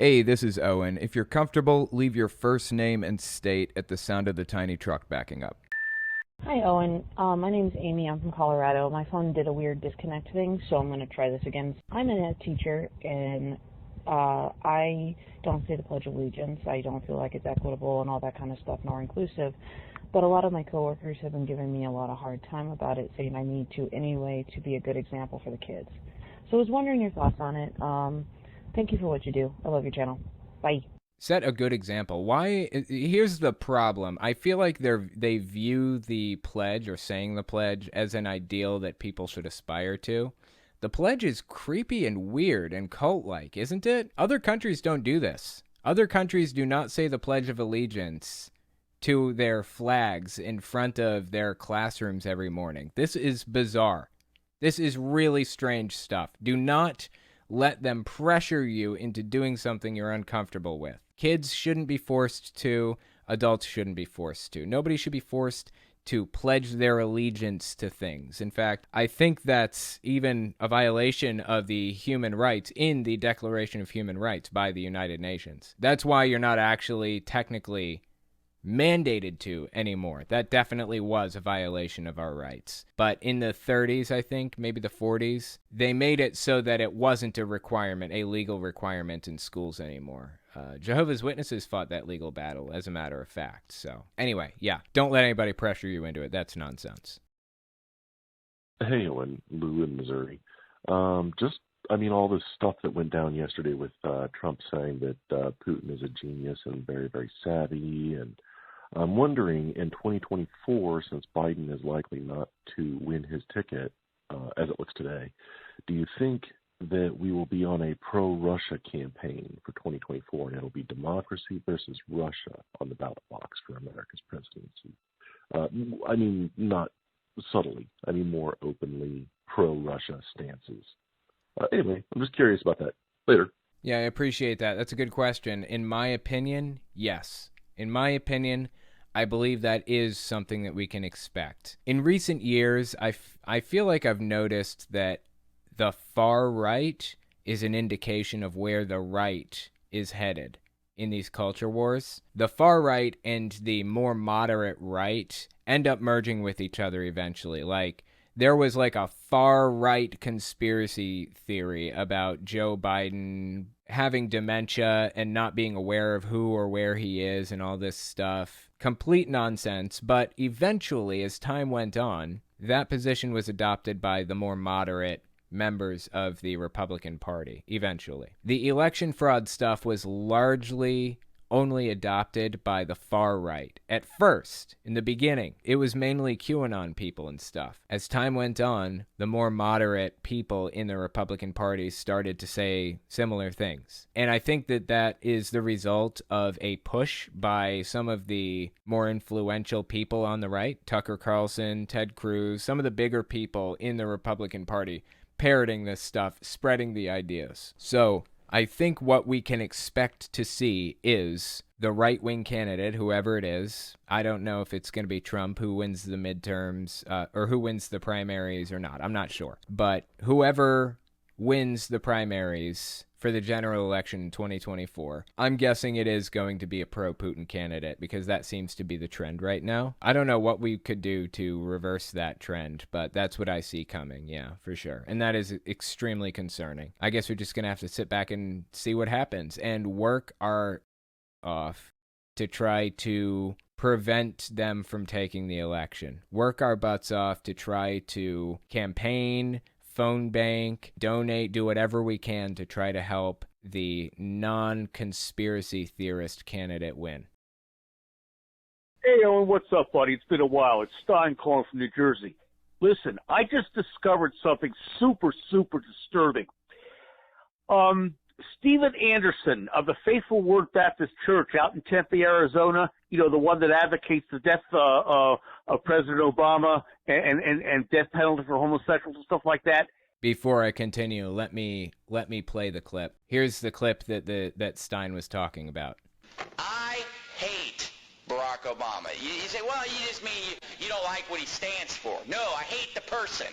Hey, this is Owen. If you're comfortable, leave your first name and state at the sound of the tiny truck backing up. Hi, Owen. My name's Amy. I'm from Colorado. My phone did a weird disconnect thing, so I'm going to try this again. I'm an ed teacher, and I don't say the Pledge of Allegiance. I don't feel like it's equitable and all that kind of stuff, nor inclusive. But a lot of my coworkers have been giving me a lot of hard time about it, saying I need to anyway to be a good example for the kids. So I was wondering your thoughts on it. Thank you for what you do. I love your channel. Bye. Set a good example. Why? Here's the problem. I feel like they view the pledge or saying the pledge as an ideal that people should aspire to. The pledge is creepy and weird and cult-like, isn't it? Other countries don't do this. Other countries do not say the Pledge of Allegiance to their flags in front of their classrooms every morning. This is bizarre. This is really strange stuff. Do not let them pressure you into doing something you're uncomfortable with. Kids shouldn't be forced to. Adults shouldn't be forced to. Nobody should be forced to pledge their allegiance to things. In fact, I think that's even a violation of the human rights in the Declaration of Human Rights by the United Nations. That's why you're not actually technically mandated to anymore. That definitely was a violation of our rights. But in the 30s, I think, maybe the 40s, they made it so that it wasn't a requirement, a legal requirement in schools anymore. Jehovah's Witnesses fought that legal battle, as a matter of fact. So anyway, yeah, don't let anybody pressure you into it. That's nonsense. Hey, Owen, Lou in Missouri. All this stuff that went down yesterday with Trump saying that Putin is a genius and very, very savvy. And I'm wondering, in 2024, since Biden is likely not to win his ticket, as it looks today, do you think that we will be on a pro-Russia campaign for 2024, and it'll be democracy versus Russia on the ballot box for America's presidency? Not subtly. More openly pro-Russia stances. Anyway, I'm just curious about that. Later. Yeah, I appreciate that. That's a good question. In my opinion, yes. In my opinion, I believe that is something that we can expect. In recent years, I feel like I've noticed that the far right is an indication of where the right is headed in these culture wars. The far right and the more moderate right end up merging with each other eventually. Like, there was like a far right conspiracy theory about Joe Biden having dementia and not being aware of who or where he is and all this stuff. Complete nonsense. But eventually, as time went on, that position was adopted by the more moderate members of the Republican Party, eventually. The election fraud stuff was largely only adopted by the far right. At first, in the beginning, it was mainly QAnon people and stuff. As time went on, the more moderate people in the Republican Party started to say similar things. And I think that that is the result of a push by some of the more influential people on the right, Tucker Carlson, Ted Cruz, some of the bigger people in the Republican Party parroting this stuff, spreading the ideas. So I think what we can expect to see is the right-wing candidate, whoever it is. I don't know if it's going to be Trump who wins the midterms or who wins the primaries or not. I'm not sure. But whoever wins the primaries for the general election in 2024, I'm guessing it is going to be a pro-Putin candidate because that seems to be the trend right now. I don't know what we could do to reverse that trend, but that's what I see coming, yeah, for sure. And that is extremely concerning. I guess we're just going to have to sit back and see what happens and work our off to try to prevent them from taking the election. Work our butts off to try to campaign, phone bank, donate, do whatever we can to try to help the non-conspiracy theorist candidate win. Hey, Owen, what's up, buddy? It's been a while. It's Stein calling from New Jersey. Listen, I just discovered something super, super disturbing. Stephen Anderson of the Faithful Word Baptist Church out in Tempe, Arizona, the one that advocates the death of President Obama and death penalty for homosexuals and stuff like that. Before I continue, let me play the clip. Here's the clip that Stein was talking about. I hate Barack Obama. You say, well, you just mean you don't like what he stands for. No, I hate the person.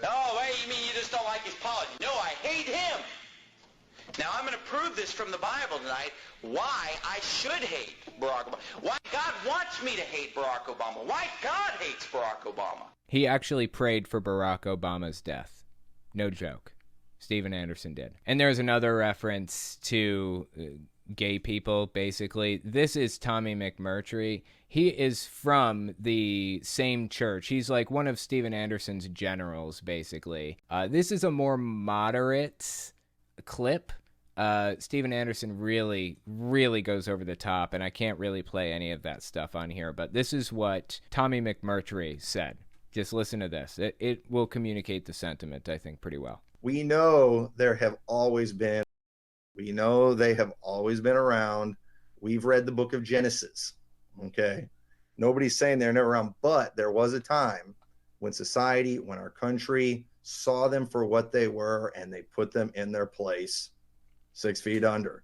Oh, well, you mean you just don't like his politics. No, I hate him. Now, I'm going to prove this from the Bible tonight, why I should hate Barack Obama. Why God wants me to hate Barack Obama. Why God hates Barack Obama. He actually prayed for Barack Obama's death. No joke. Steven Anderson did. And there's another reference to gay people, basically. This is Tommy McMurtry. He is from the same church. He's like one of Steven Anderson's generals, basically. This is a more moderate clip. Steven Anderson really, really goes over the top, and I can't really play any of that stuff on here, but this is what Tommy McMurtry said. Just listen to this. It will communicate the sentiment, I think, pretty well. We know they have always been around. We've read the book of Genesis. Okay. Nobody's saying they're never around, but there was a time when society, when our country saw them for what they were, and they put them in their place 6 feet under.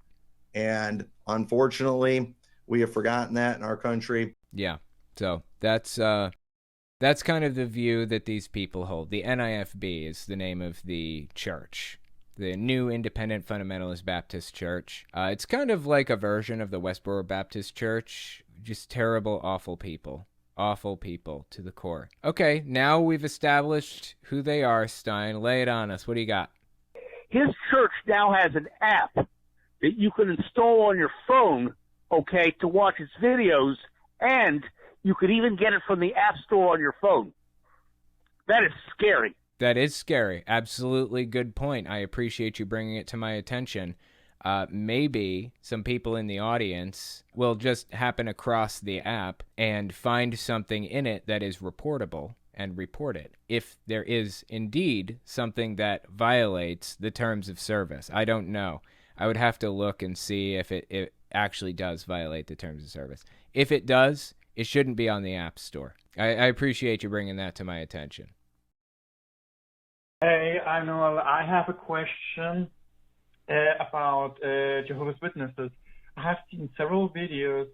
And unfortunately, we have forgotten that in our country. Yeah. So that's kind of the view that these people hold. The NIFB is the name of the church, the New Independent Fundamentalist Baptist Church. It's kind of like a version of the Westboro Baptist Church. Just terrible, awful people. Awful people to the core. Okay, now we've established who they are, Stein. Lay it on us. What do you got? His church now has an app that you can install on your phone, okay, to watch its videos, and you could even get it from the App Store on your phone. That is scary. That is scary. Absolutely good point. I appreciate you bringing it to my attention. Maybe some people in the audience will just happen across the app and find something in it that is reportable and report it. If there is indeed something that violates the terms of service. I don't know. I would have to look and see if it actually does violate the terms of service. If it does, it shouldn't be on the App Store. I appreciate you bringing that to my attention. Hey, I know. I have a question about Jehovah's Witnesses. I have seen several videos,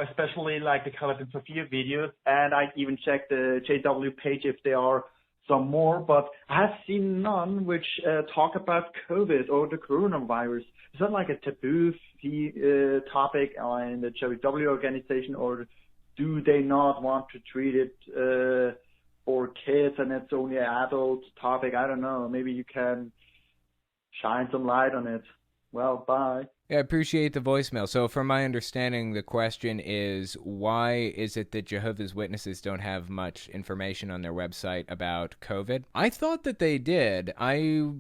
especially like the Caleb and Sophia videos, and I even checked the JW page if there are some more, but I have seen none which talk about COVID or the coronavirus. Is that like a taboo topic in the JW organization, or do they not want to treat it for kids and it's only an adult topic? I don't know. Maybe you can shine some light on it. Well, bye. Yeah, I appreciate the voicemail. So from my understanding, the question is, why is it that Jehovah's Witnesses don't have much information on their website about COVID? I thought that they did. I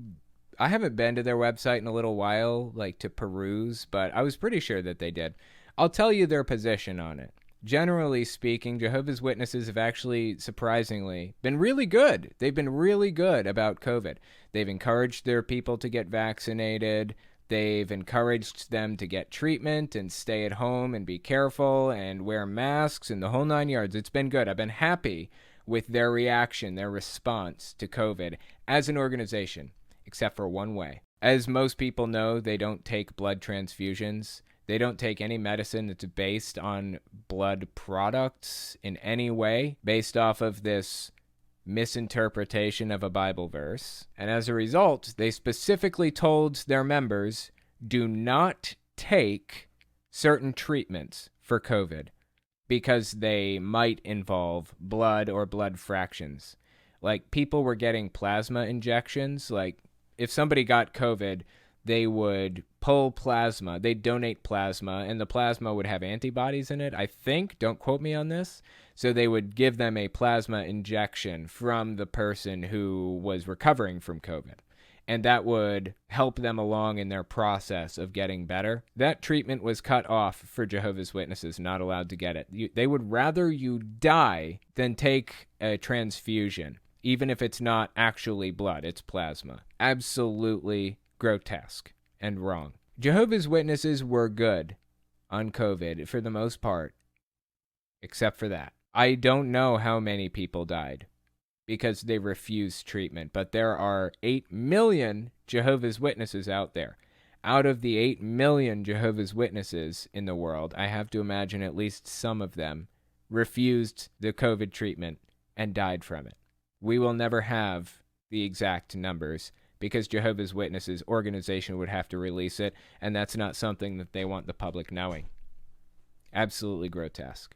haven't been to their website in a little while, like to peruse, but I was pretty sure that they did. I'll tell you their position on it. Generally speaking, Jehovah's Witnesses have actually, surprisingly, been really good. They've been really good about COVID. They've encouraged their people to get vaccinated. They've encouraged them to get treatment and stay at home and be careful and wear masks and the whole 9 yards. It's been good. I've been happy with their reaction, their response to COVID as an organization, except for one way. As most people know, they don't take blood transfusions. They don't take any medicine that's based on blood products in any way, based off of this misinterpretation of a Bible verse. And as a result, they specifically told their members, do not take certain treatments for COVID because they might involve blood or blood fractions. Like, people were getting plasma injections. Like, if somebody got COVID, they would pull plasma, they'd donate plasma, and the plasma would have antibodies in it, I think. Don't quote me on this. So they would give them a plasma injection from the person who was recovering from COVID, and that would help them along in their process of getting better. That treatment was cut off for Jehovah's Witnesses, not allowed to get it. They would rather you die than take a transfusion, even if it's not actually blood, it's plasma. Absolutely grotesque and wrong. Jehovah's Witnesses were good on COVID for the most part, except for that. I don't know how many people died because they refused treatment, but there are 8 million Jehovah's Witnesses out there. Out of the 8 million Jehovah's Witnesses in the world, I have to imagine at least some of them refused the COVID treatment and died from it. We will never have the exact numbers because Jehovah's Witnesses organization would have to release it, and that's not something that they want the public knowing. Absolutely grotesque.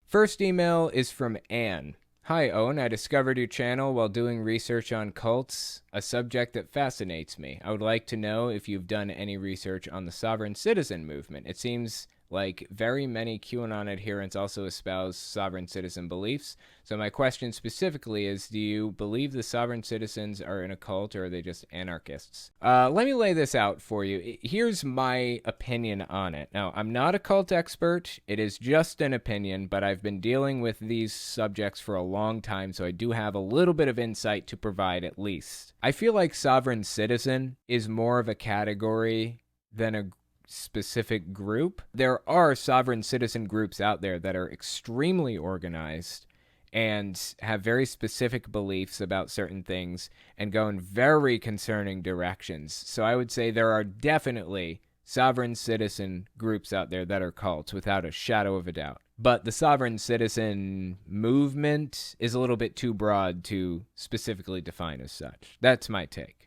First email is from Anne. Hi, Owen. I discovered your channel while doing research on cults, a subject that fascinates me. I would like to know if you've done any research on the sovereign citizen movement. It seems like very many QAnon adherents also espouse sovereign citizen beliefs. So my question specifically is, do you believe the sovereign citizens are in a cult, or are they just anarchists? Let me lay this out for you. Here's my opinion on it. Now, I'm not a cult expert. It is just an opinion, but I've been dealing with these subjects for a long time, so I do have a little bit of insight to provide at least. I feel like sovereign citizen is more of a category than a specific group. There are sovereign citizen groups out there that are extremely organized and have very specific beliefs about certain things and go in very concerning directions. So I would say there are definitely sovereign citizen groups out there that are cults without a shadow of a doubt. But the sovereign citizen movement is a little bit too broad to specifically define as such. That's my take.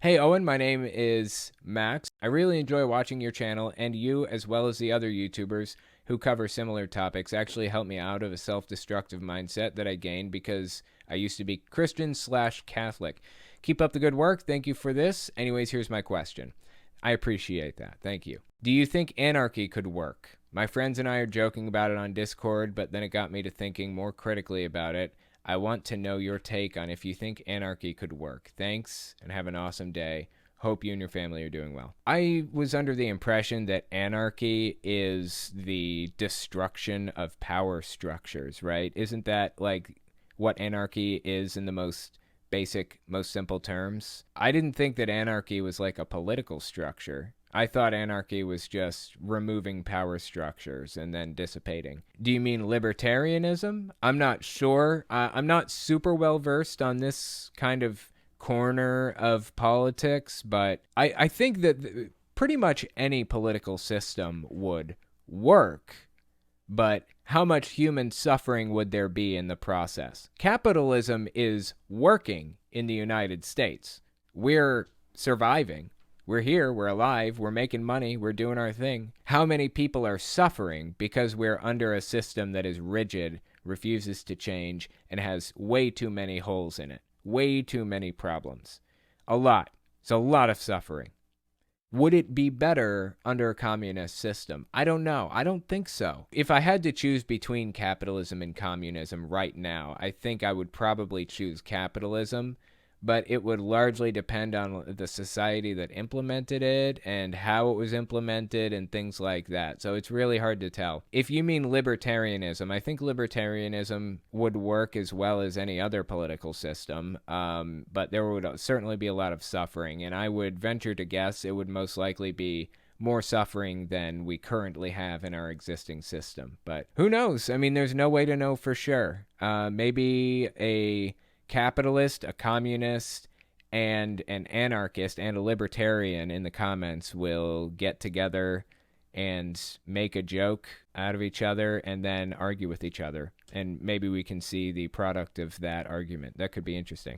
Hey Owen, my name is Max. I really enjoy watching your channel, and you, as well as the other YouTubers who cover similar topics, actually help me out of a self-destructive mindset that I gained because I used to be Christian/Catholic. Keep up the good work. Thank you for this. Anyways, here's my question. I appreciate that. Thank you. Do you think anarchy could work? My friends and I are joking about it on Discord, but then it got me to thinking more critically about it. I want to know your take on if you think anarchy could work. Thanks, and have an awesome day. Hope you and your family are doing well. I was under the impression that anarchy is the destruction of power structures, right? Isn't that like what anarchy is in the most basic, most simple terms? I didn't think that anarchy was like a political structure. I thought anarchy was just removing power structures and then dissipating. Do you mean libertarianism? I'm not sure. I'm not super well versed on this kind of corner of politics, but I think that pretty much any political system would work, but how much human suffering would there be in the process? Capitalism is working in the United States. We're surviving. We're here, we're alive, we're making money, we're doing our thing. How many people are suffering because we're under a system that is rigid, refuses to change, and has way too many holes in it? Way too many problems. A lot. It's a lot of suffering. Would it be better under a communist system? I don't know. I don't think so. If I had to choose between capitalism and communism right now, I think I would probably choose capitalism, but it would largely depend on the society that implemented it and how it was implemented and things like that. So it's really hard to tell. If you mean libertarianism, I think libertarianism would work as well as any other political system, but there would certainly be a lot of suffering, and I would venture to guess it would most likely be more suffering than we currently have in our existing system. But who knows? I mean, there's no way to know for sure. Maybe a capitalist, a communist, and an anarchist and a libertarian in the comments will get together and make a joke out of each other and then argue with each other. And maybe we can see the product of that argument. That could be interesting.